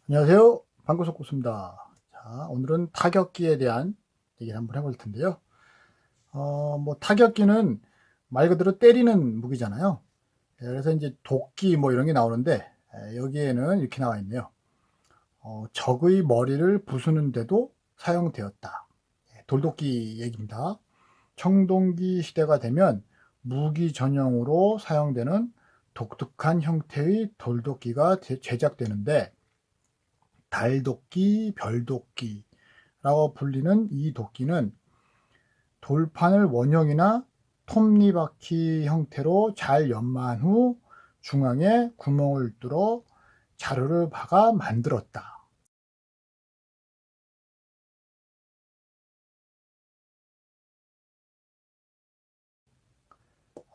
안녕하세요. 방구석구입니다. 자, 오늘은 타격기에 대한 얘기를 한번 해볼 텐데요. 타격기는 말 그대로 때리는 무기잖아요. 그래서 이제 도끼 뭐 이런 게 나오는데, 여기에는 이렇게 나와 있네요. 적의 머리를 부수는데도 사용되었다. 돌도끼 얘기입니다. 청동기 시대가 되면 무기 전용으로 사용되는 독특한 형태의 돌도끼가 제작되는데, 달도끼, 별도끼라고 불리는 이 도끼는 돌판을 원형이나 톱니바퀴 형태로 잘 연마한 후 중앙에 구멍을 뚫어 자루를 박아 만들었다.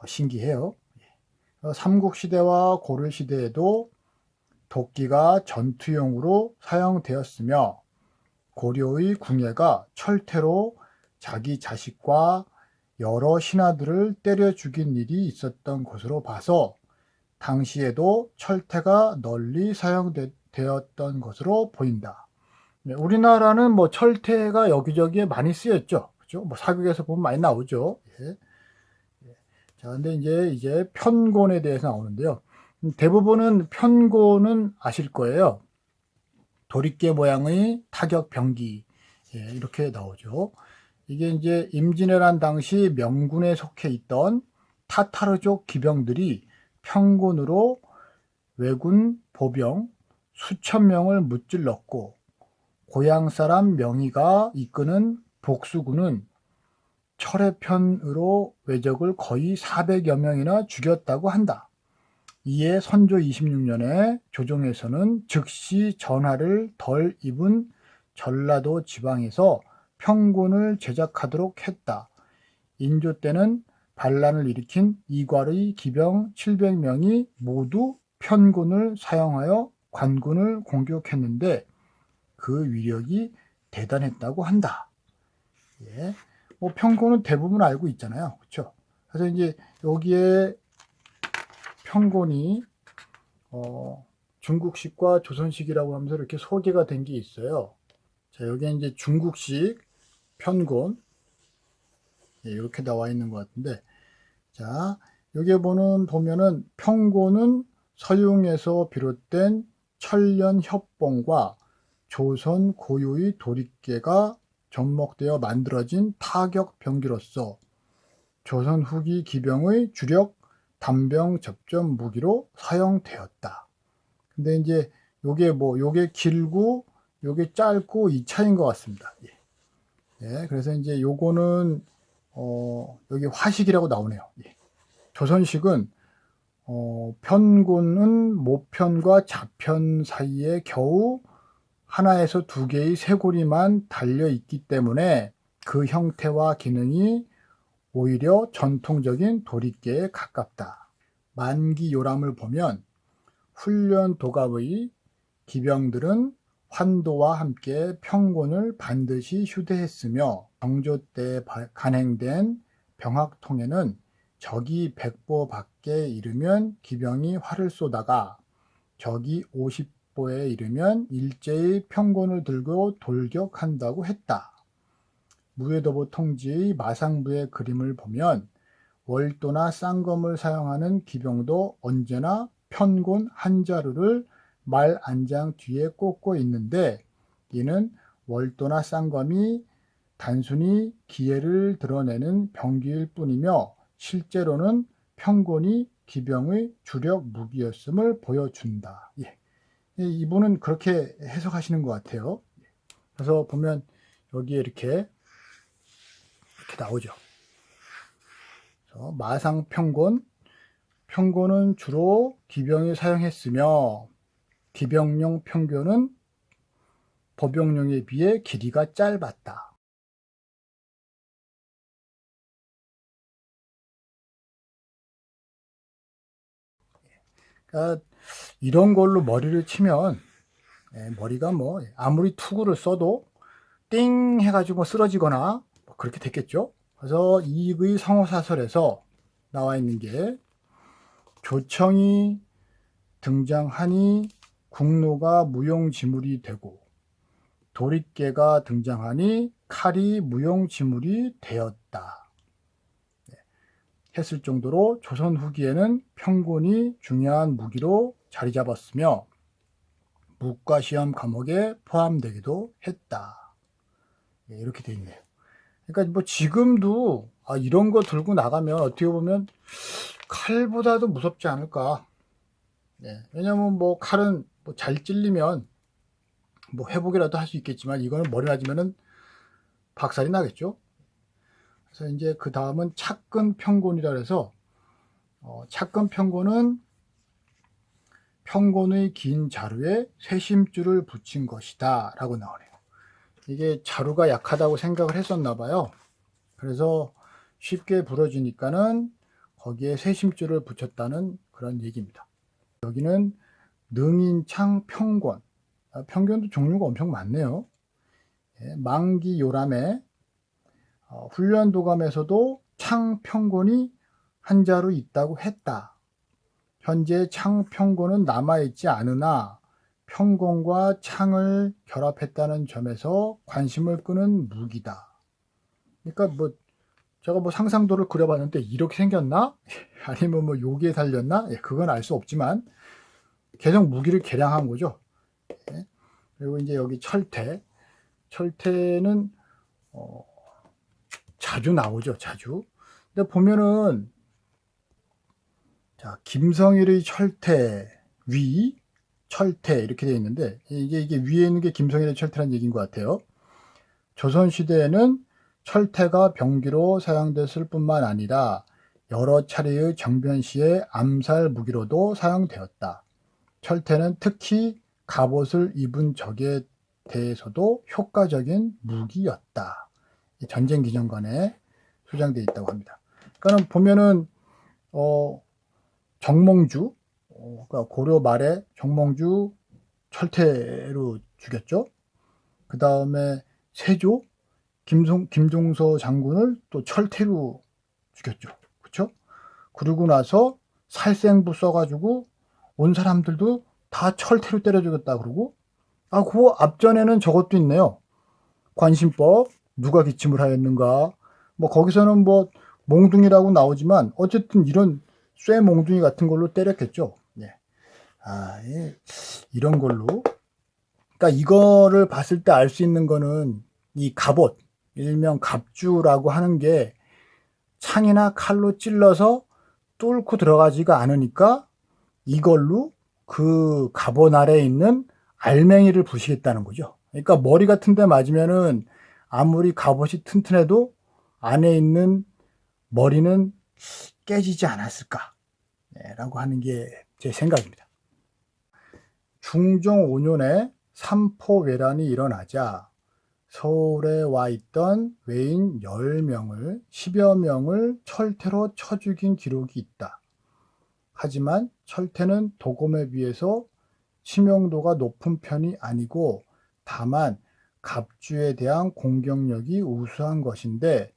신기해요. 삼국시대와 고려시대에도 도끼가 전투용으로 사용되었으며, 고려의 궁예가 철퇴로 자기 자식과 여러 신하들을 때려 죽인 일이 있었던 것으로 봐서 당시에도 철퇴가 널리 사용되었던 것으로 보인다. 우리나라는 뭐 철퇴가 여기저기에 많이 쓰였죠. 그죠? 뭐 사극에서 보면 많이 나오죠. 예. 자, 근데 이제 편곤에 대해서 나오는데요. 대부분은 편곤은 아실 거예요. 도리깨 모양의 타격 병기. 예, 이렇게 나오죠. 이게 이제 임진왜란 당시 명군에 속해 있던 타타르족 기병들이 편곤으로 왜군 보병 수천 명을 무찔렀고, 고향 사람 명의가 이끄는 복수군은 철해편으로 왜적을 거의 400여 명이나 죽였다고 한다. 이에 선조 26년에 조정에서는 즉시 전하를 덜 입은 전라도 지방에서 편곤을 제작하도록 했다. 인조 때는 반란을 일으킨 이괄의 기병 700명이 모두 편곤을 사용하여 관군을 공격했는데 그 위력이 대단했다고 한다. 예. 편곤은 대부분 알고 있잖아요. 그렇죠? 그래서 이제 여기에 편곤이 중국식과 조선식이라고 하면서 이렇게 소개가 된 게 있어요. 자, 여기에 이제 중국식 편곤, 예, 이렇게 나와 있는 것 같은데, 자, 여기에 보면은 편곤은 서융에서 비롯된 천년 협봉과 조선 고유의 도리깨가 접목되어 만들어진 타격 병기로서 조선 후기 기병의 주력 단병 접전 무기로 사용되었다. 근데 이제 요게 길고 요게 짧고 이 차이인 것 같습니다. 예. 예, 그래서 이제 요거는 여기 화식이라고 나오네요. 예. 조선식은 편곤은 모편과 좌편 사이에 겨우 하나에서 두 개의 쇄골이만 달려 있기 때문에 그 형태와 기능이 오히려 전통적인 도리깨에 가깝다. 만기 요람을 보면 훈련 도갑의 기병들은 환도와 함께 편곤을 반드시 휴대했으며, 정조 때 간행된 병학통에는 적이 100보 밖에 이르면 기병이 활을 쏘다가 적이 50보에 이르면 일제히 편곤을 들고 돌격한다고 했다. 무예도보 통지의 마상부의 그림을 보면 월도나 쌍검을 사용하는 기병도 언제나 편곤 한 자루를 말 안장 뒤에 꽂고 있는데, 이는 월도나 쌍검이 단순히 기회를 드러내는 병기일 뿐이며 실제로는 편곤이 기병의 주력 무기였음을 보여준다. 예. 이분은 그렇게 해석하시는 것 같아요. 그래서 보면 여기에 이렇게 나오죠. 마상 편곤은 주로 기병이 사용했으며, 기병용 편곤은 보병용에 비해 길이가 짧았다. 그러니까 이런 걸로 머리를 치면, 머리가 뭐 아무리 투구를 써도 띵 해가지고 쓰러지거나 뭐 그렇게 됐겠죠. 그래서 이익의 성호사설에서 나와 있는 게 조청이 등장하니 국노가 무용지물이 되고 도릿개가 등장하니 칼이 무용지물이 되었다 했을 정도로 조선 후기에는 평곤이 중요한 무기로 자리 잡았으며 무과시험 과목에 포함되기도 했다. 이렇게 돼 있네요. 그러니까 뭐 지금도 이런 거 들고 나가면 어떻게 보면 칼보다도 무섭지 않을까. 왜냐면 뭐 칼은 뭐 잘 찔리면 뭐 회복이라도 할 수 있겠지만 이거는 머리 맞으면은 박살이 나겠죠. 그래서 이제 그 다음은 착근 평곤이라 해서 착근 평곤은 평곤의 긴 자루에 쇠심줄을 붙인 것이다 라고 나오네요. 이게 자루가 약하다고 생각을 했었나 봐요. 그래서 쉽게 부러지니까는 거기에 쇠심줄을 붙였다는 그런 얘기입니다. 여기는 능인창 평권, 평균도 종류가 엄청 많네요. 만기 요람에 훈련도감에서도 창평곤이 한 자루 있다고 했다. 현재 창평곤은 남아있지 않으나 평곤과 창을 결합했다는 점에서 관심을 끄는 무기다. 그러니까 뭐 제가 뭐 상상도를 그려봤는데 이렇게 생겼나? 아니면 뭐 여기에 달렸나? 그건 알 수 없지만 계속 무기를 개량한 거죠. 그리고 이제 여기 철퇴. 철퇴는 자주 나오죠. 자주. 근데 보면은 자, 김성일의 철퇴, 위, 철퇴 이렇게 되어 있는데 이게 위에 있는 게 김성일의 철퇴라는 얘기인 것 같아요. 조선시대에는 철퇴가 병기로 사용됐을 뿐만 아니라 여러 차례의 정변 시의 암살 무기로도 사용되었다. 철퇴는 특히 갑옷을 입은 적에 대해서도 효과적인 무기였다. 전쟁 기념관에 소장되어 있다고 합니다. 그러니까 보면은 정몽주, 그러니까 고려 말에 정몽주 철퇴로 죽였죠. 그 다음에 세조 김종서 장군을 또 철퇴로 죽였죠. 그렇죠? 그러고 나서 살생부 써가지고 온 사람들도 다 철퇴로 때려 죽였다 그러고 그 앞전에는 저것도 있네요. 관심법 누가 기침을 하였는가. 뭐 거기서는 뭐 몽둥이라고 나오지만 어쨌든 이런 쇠 몽둥이 같은 걸로 때렸겠죠. 이런 걸로. 그러니까 이거를 봤을 때 알 수 있는 거는 이 갑옷, 일명 갑주라고 하는 게 창이나 칼로 찔러서 뚫고 들어가지가 않으니까 이걸로 그 갑옷 아래에 있는 알맹이를 부시겠다는 거죠. 그러니까 머리 같은 데 맞으면은 아무리 갑옷이 튼튼해도 안에 있는 머리는 깨지지 않았을까 라고 하는 게 제 생각입니다. 중종 5년에 삼포외란이 일어나자 서울에 와 있던 외인 10명을 10여 명을 철퇴로 쳐 죽인 기록이 있다. 하지만 철퇴는 도검에 비해서 치명도가 높은 편이 아니고 다만 갑주에 대한 공격력이 우수한 것인데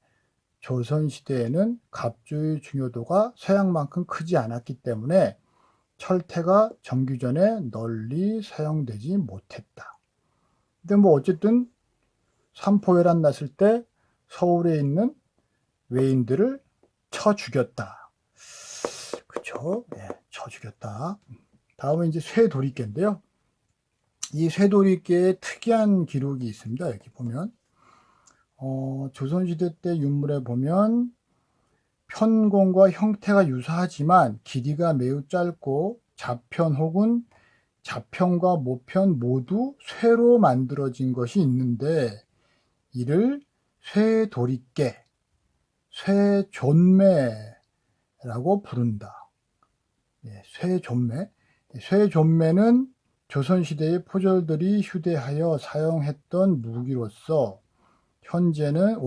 조선시대에는 갑주의 중요도가 서양만큼 크지 않았기 때문에 철퇴가 정규전에 널리 사용되지 못했다. 근데 뭐 어쨌든 삼포회란 났을 때 서울에 있는 외인들을 쳐 죽였다. 그쵸? 쳐 죽였다. 다음은 이제 쇠도리깨인데요. 이 쇠도리깨에 특이한 기록이 있습니다. 여기 보면 조선시대 때 윤물에 보면 편공과 형태가 유사하지만 길이가 매우 짧고 좌편 혹은 좌편과 모편 모두 쇠로 만들어진 것이 있는데 이를 쇠도리깨, 쇠존매라고 부른다. 쇠존매. 쇠존매는 조선시대의 포졸들이 휴대하여 사용했던 무기로서 현재는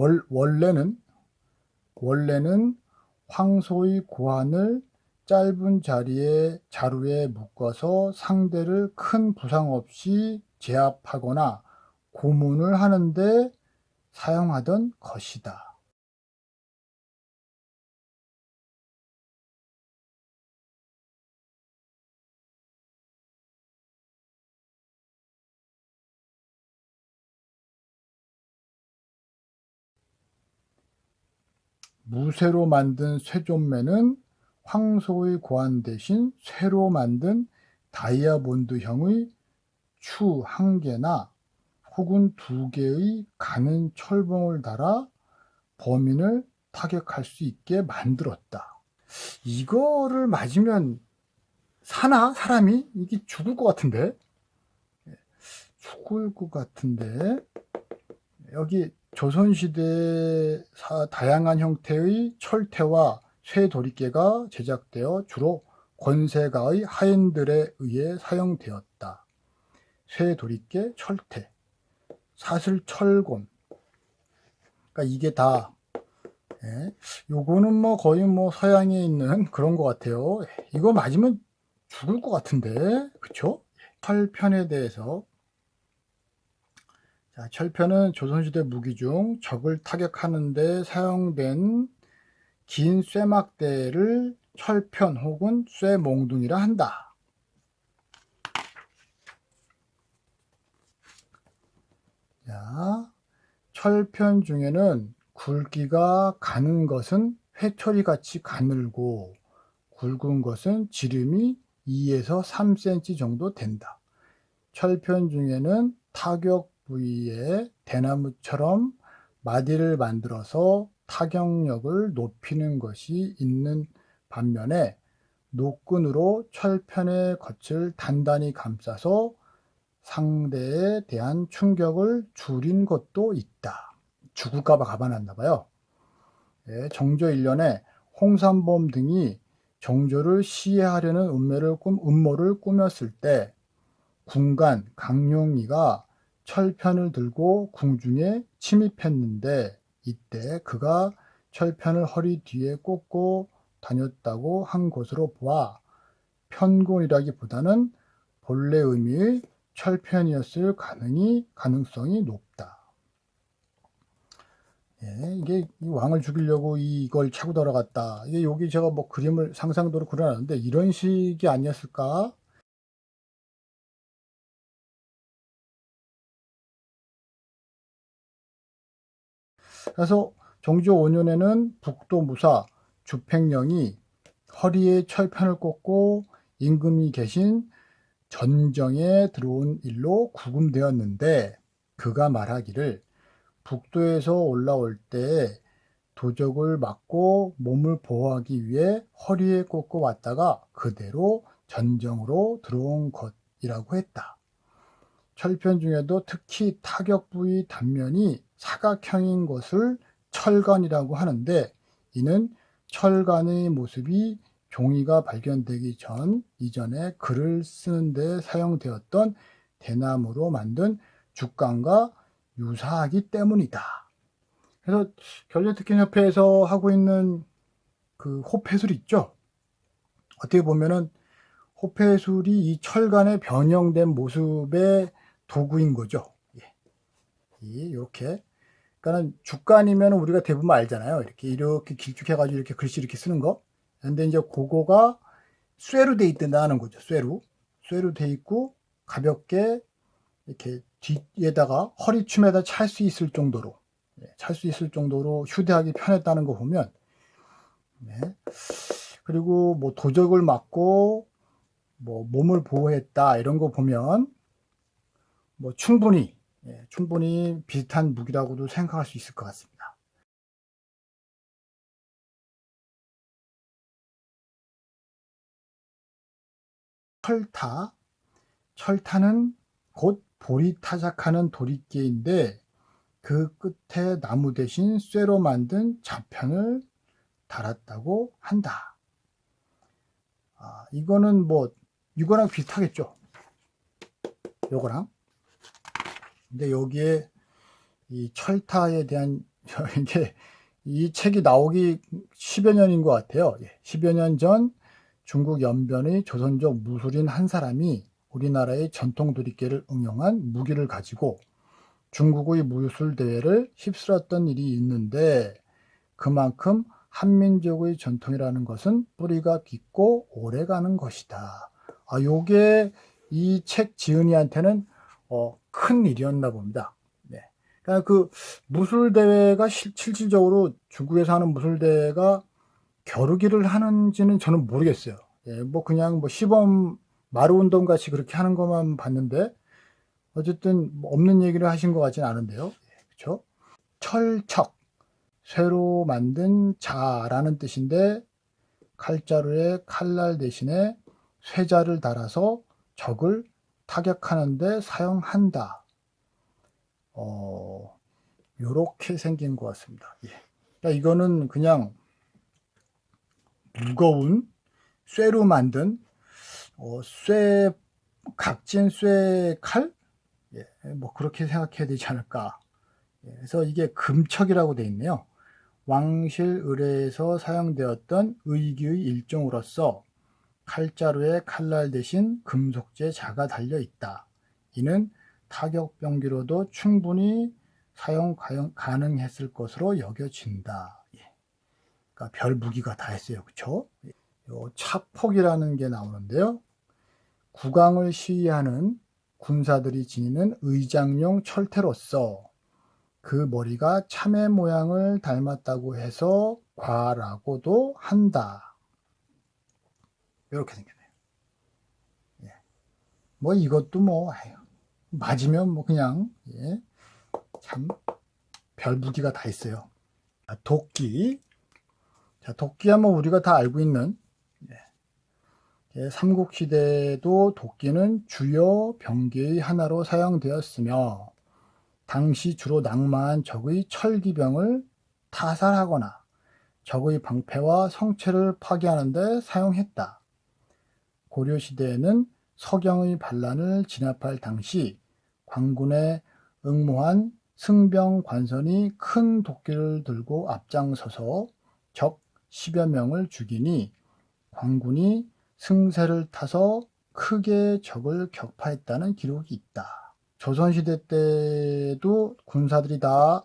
원래는 황소의 고환을 짧은 자루에 묶어서 상대를 큰 부상 없이 제압하거나 고문을 하는데 사용하던 것이다. 무쇠로 만든 쇠존매는 황소의 고환 대신 쇠로 만든 다이아몬드형의 추 한 개나 혹은 두 개의 가는 철봉을 달아 범인을 타격할 수 있게 만들었다. 이거를 맞으면 사나? 사람이? 이게 죽을 것 같은데? 죽을 것 같은데? 여기 조선시대 다양한 형태의 철퇴와 쇠도리깨가 제작되어 주로 권세가의 하인들에 의해 사용되었다. 쇠도리깨, 철퇴, 사슬철곤. 그러니까 이게 다, 예, 요거는 뭐 거의 뭐 서양에 있는 그런 것 같아요. 이거 맞으면 죽을 것 같은데, 그쵸? 철편에 대해서. 자, 철편은 조선시대 무기 중 적을 타격하는 데 사용된 긴 쇠막대를 철편 혹은 쇠몽둥이라 한다. 자, 철편 중에는 굵기가 가는 것은 회초리 같이 가늘고 굵은 것은 지름이 2에서 3cm 정도 된다. 철편 중에는 타격 부위에 대나무처럼 마디를 만들어서 타격력을 높이는 것이 있는 반면에 노끈으로 철편의 겉을 단단히 감싸서 상대에 대한 충격을 줄인 것도 있다. 죽을까봐 가봐놨나 봐요. 예, 정조 1년에 홍삼범 등이 정조를 시해하려는 음모를 꾸몄을 때 군간 강용이가 철편을 들고 궁중에 침입했는데 이때 그가 철편을 허리 뒤에 꽂고 다녔다고 한 것으로 보아 편곤이라기보다는 본래 의미의 철편이었을 가능성이 높다. 예, 이게 왕을 죽이려고 이걸 차고 들어갔다. 이게 여기 제가 뭐 그림을 상상도로 그려놨는데 이런 식이 아니었을까? 그래서 정조 5년에는 북도 무사 주팽령이 허리에 철편을 꽂고 임금이 계신 전정에 들어온 일로 구금되었는데 그가 말하기를 북도에서 올라올 때 도적을 맞고 몸을 보호하기 위해 허리에 꽂고 왔다가 그대로 전정으로 들어온 것이라고 했다. 철편 중에도 특히 타격 부위 단면이 사각형인 것을 철간이라고 하는데 이는 철간의 모습이 종이가 발견되기 이전에 글을 쓰는 데 사용되었던 대나무로 만든 죽간과 유사하기 때문이다. 그래서 결례특권협회에서 하고 있는 그 호패술 있죠? 어떻게 보면은 호패술이 이 철간에 변형된 모습의 도구인 거죠. 예. 이렇게. 그러니까 죽간이면 우리가 대부분 알잖아요. 이렇게 길쭉해가지고 이렇게 글씨 이렇게 쓰는 거. 근데 이제 그거가 쇠로 돼 있다는 거죠. 쇠로 돼 있고 가볍게 이렇게 뒤에다가 허리춤에다 찰 수 있을 정도로 휴대하기 편했다는 거 보면, 네. 그리고 뭐 도적을 맞고 뭐 몸을 보호했다 이런 거 보면 뭐 충분히 비슷한 무기라고도 생각할 수 있을 것 같습니다. 철타는 곧 볼이 타작하는 도리깨인데 그 끝에 나무 대신 쇠로 만든 자편을 달았다고 한다. 이거는 뭐 이거랑 비슷하겠죠. 요거랑. 근데 여기에 이 철타에 대한 이게 이 책이 나오기 10여 년인 것 같아요. 10여 년 전 중국 연변의 조선족 무술인 한 사람이 우리나라의 전통 도리깨를 응용한 무기를 가지고 중국의 무술대회를 휩쓸었던 일이 있는데 그만큼 한민족의 전통이라는 것은 뿌리가 깊고 오래가는 것이다. 요게 이 책 지은이한테는 큰 일이었나 봅니다. 네. 그러니까 그 무술대회가 실질적으로 중국에서 하는 무술대회가 겨루기를 하는지는 저는 모르겠어요. 예, 뭐 그냥 뭐 시범 마루운동 같이 그렇게 하는 것만 봤는데 어쨌든 뭐 없는 얘기를 하신 것 같지는 않은데요. 그렇죠? 철척, 쇠로 만든 자라는 뜻인데 칼자루에 칼날 대신에 쇠자를 달아서 적을 타격하는데 사용한다. 요렇게 생긴 것 같습니다. 예. 그러니까 이거는 그냥 무거운 쇠로 만든 각진 쇠 칼? 예, 뭐 그렇게 생각해야 되지 않을까. 예, 그래서 이게 금척이라고 되어 있네요. 왕실 의뢰에서 사용되었던 의기의 일종으로서 칼자루에 칼날 대신 금속재 자가 달려 있다. 이는 타격병기로도 충분히 사용 가능했을 것으로 여겨진다. 예. 그러니까 별 무기가 다 했어요. 그쵸? 요 차폭이라는 게 나오는데요. 국왕을 시위하는 군사들이 지니는 의장용 철퇴로서 그 머리가 참외 모양을 닮았다고 해서 과라고도 한다. 이렇게 생겼네요. 예. 뭐 이것도 뭐 맞으면 뭐 그냥 참 별 무기가 다 있어요. 도끼. 자, 도끼하면 우리가 다 알고 있는 삼국시대에도 도끼는 주요 병기의 하나로 사용되었으며 당시 주로 낙마한 적의 철기병을 타살하거나 적의 방패와 성체를 파괴하는 데 사용했다. 고려시대에는 서경의 반란을 진압할 당시 관군에 응모한 승병 관선이 큰 도끼를 들고 앞장서서 적 10여 명을 죽이니 관군이 승세를 타서 크게 적을 격파했다는 기록이 있다. 조선시대 때도 군사들이 다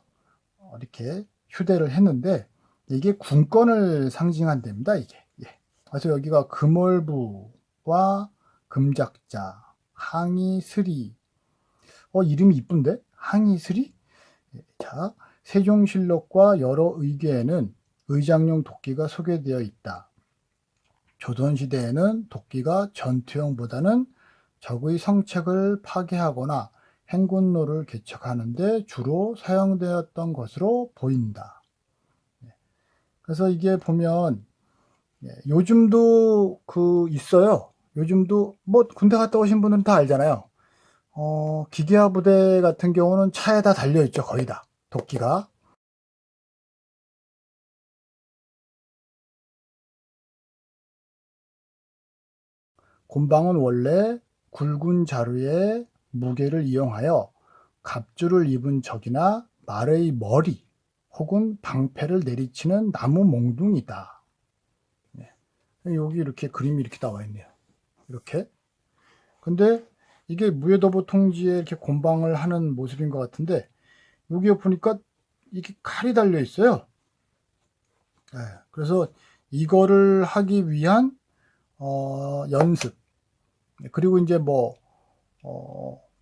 이렇게 휴대를 했는데 이게 군권을 상징한답니다. 이게. 예. 그래서 여기가 금월부와 금작자, 항이스리. 이름이 이쁜데? 항이스리? 자, 세종실록과 여러 의궤에는 의장용 도끼가 소개되어 있다. 조선시대에는 도끼가 전투용보다는 적의 성책을 파괴하거나 행군로를 개척하는 데 주로 사용되었던 것으로 보인다. 그래서 이게 보면 요즘도 있어요. 요즘도 뭐 군대 갔다 오신 분들은 다 알잖아요. 기계화 부대 같은 경우는 차에다 달려있죠. 거의 다 도끼가. 곤방은 원래 굵은 자루에 무게를 이용하여 갑주를 입은 적이나 말의 머리 혹은 방패를 내리치는 나무 몽둥이다. 여기 이렇게 그림이 이렇게 나와 있네요. 이렇게. 근데 이게 무예도보 통지에 이렇게 곤방을 하는 모습인 것 같은데 여기에 보니까 이게 칼이 달려 있어요. 그래서 이거를 하기 위한 연습. 그리고 이제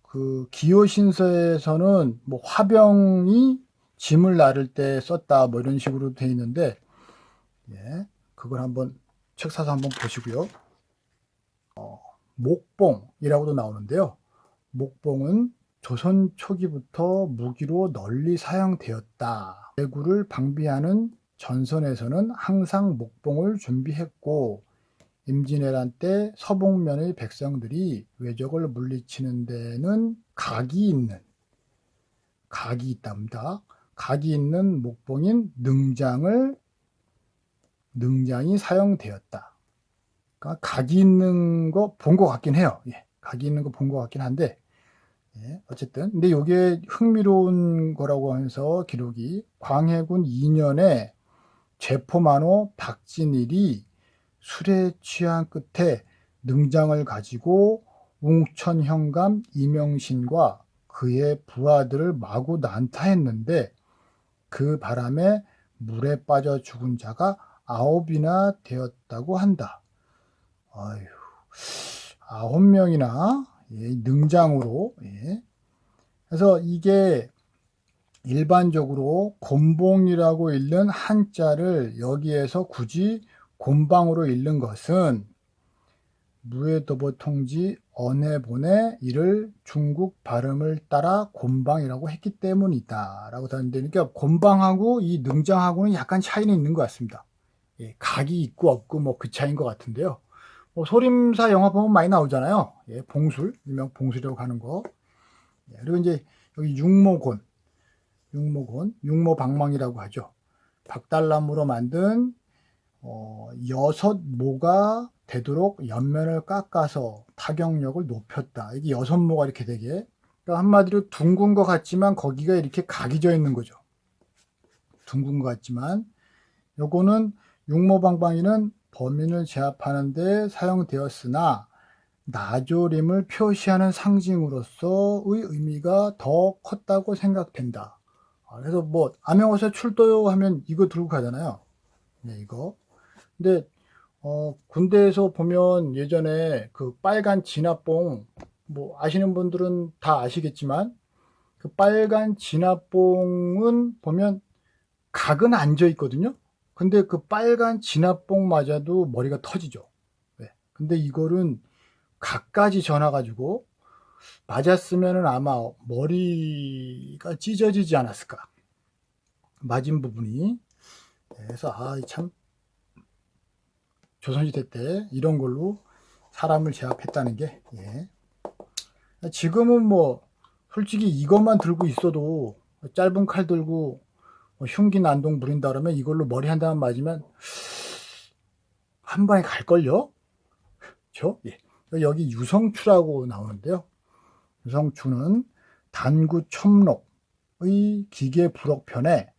그 기호신서에서는 뭐 화병이 짐을 나를 때 썼다 뭐 이런 식으로 돼 있는데 그걸 한번 책 사서 한번 보시고요. 목봉이라고도 나오는데요. 목봉은 조선 초기부터 무기로 널리 사용되었다. 대구를 방비하는 전선에서는 항상 목봉을 준비했고 임진왜란 때 서북면의 백성들이 외적을 물리치는 데는 각이 있답니다. 각이 있는 목봉인 능장이 사용되었다. 그러니까 각이 있는 거 본 것 같긴 해요. 각이 있는 거 본 것 같긴 한데 어쨌든 근데 이게 흥미로운 거라고 하면서 기록이 광해군 2년에 제포만호 박진일이 술에 취한 끝에 능장을 가지고 웅천 현감 이명신과 그의 부하들을 마구 난타했는데 그 바람에 물에 빠져 죽은 자가 9이나 되었다고 한다. 아휴, 9명이나 능장으로. 그래서 이게 일반적으로 곤봉이라고 읽는 한자를 여기에서 굳이 곤방으로 읽는 것은 무에도보통지 언해본의 이를 중국 발음을 따라 곤방이라고 했기 때문이다 라고 하는데, 그러니까 곤방하고 이 능장하고는 약간 차이는 있는 것 같습니다. 각이 있고 없고 뭐 그 차이인 것 같은데요. 소림사 영화 보면 많이 나오잖아요. 봉술, 일명 봉술이라고 하는 거. 그리고 이제 여기 육모곤, 육모방망이라고 하죠. 박달나무로 만든 6모가 되도록 옆면을 깎아서 타격력을 높였다. 이게 6모가 이렇게 되게. 그러니까 한마디로 둥근 것 같지만 거기가 이렇게 각이 져 있는 거죠. 둥근 것 같지만 요거는 육모방망이는 범인을 제압하는 데 사용되었으나 나조림을 표시하는 상징으로서의 의미가 더 컸다고 생각된다. 그래서 뭐 암행어사 출도요 하면 이거 들고 가잖아요. 이거. 근데 군대에서 보면 예전에 그 빨간 진압봉, 뭐 아시는 분들은 다 아시겠지만 그 빨간 진압봉은 보면 각은 앉아 있거든요. 근데 그 빨간 진압봉 맞아도 머리가 터지죠. 근데 이거는 각까지 전화가지고 맞았으면은 아마 머리가 찢어지지 않았을까. 맞은 부분이. 그래서 참 조선시대 때 이런 걸로 사람을 제압했다는 게. 지금은 뭐 솔직히 이것만 들고 있어도 짧은 칼 들고 흉기 난동 부린다 그러면 이걸로 머리 한 대만 맞으면 한 방에 갈걸요? 그렇죠? 여기 유성추라고 나오는데요. 유성추는 단구 첨록의 기계 부록편에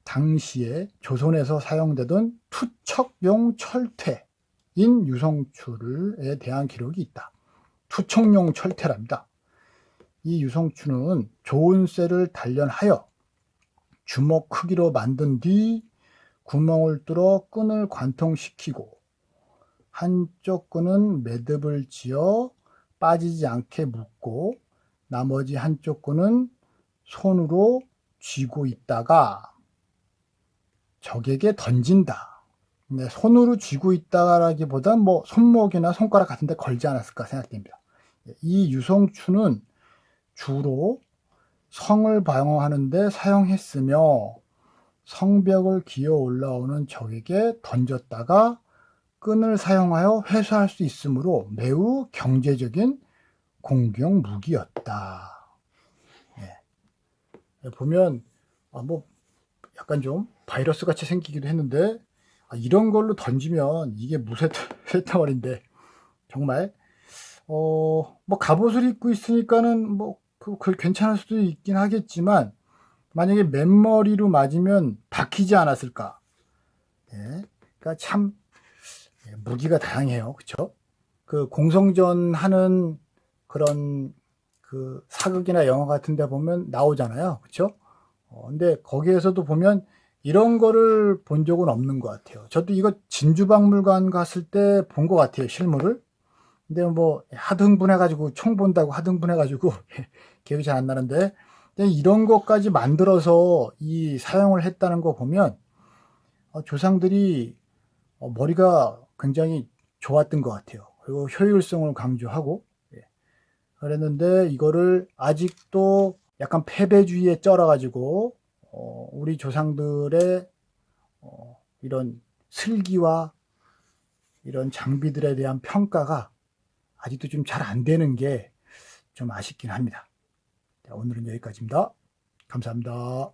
당시에 조선에서 사용되던 투척용 철퇴인 유성추에 대한 기록이 있다. 투척용 철퇴랍니다. 이 유성추는 좋은 쇠를 단련하여 주먹 크기로 만든 뒤 구멍을 뚫어 끈을 관통시키고 한쪽 끈은 매듭을 지어 빠지지 않게 묶고 나머지 한쪽 끈은 손으로 쥐고 있다가 적에게 던진다. 손으로 쥐고 있다라기보단 뭐 손목이나 손가락 같은 데 걸지 않았을까 생각됩니다. 이 유성추는 주로 성을 방어하는 데 사용했으며 성벽을 기어 올라오는 적에게 던졌다가 끈을 사용하여 회수할 수 있으므로 매우 경제적인 공격 무기였다. 보면 뭐 약간 좀 바이러스 같이 생기기도 했는데 이런 걸로 던지면 이게 무쇠덩어리인데 정말 뭐 갑옷을 입고 있으니까는 뭐 그 괜찮을 수도 있긴 하겠지만 만약에 맨머리로 맞으면 박히지 않았을까. 그러니까 참 무기가 다양해요. 그렇죠? 그 공성전 하는 그런 그 사극이나 영화 같은 데 보면 나오잖아요. 그렇죠? 근데 거기에서도 보면 이런 거를 본 적은 없는 것 같아요. 저도 이거 진주박물관 갔을 때 본 것 같아요. 실물을. 근데 뭐 하도 흥분해가지고 총 본다고 하도 흥분해가지고 기억이 잘 안 나는데 이런 것까지 만들어서 이 사용을 했다는 거 보면 조상들이 머리가 굉장히 좋았던 것 같아요. 그리고 효율성을 강조하고 그랬는데 이거를 아직도 약간 패배주의에 쩔어가지고 우리 조상들의 이런 슬기와 이런 장비들에 대한 평가가 아직도 좀 잘 안 되는 게 좀 아쉽긴 합니다. 오늘은 여기까지입니다. 감사합니다.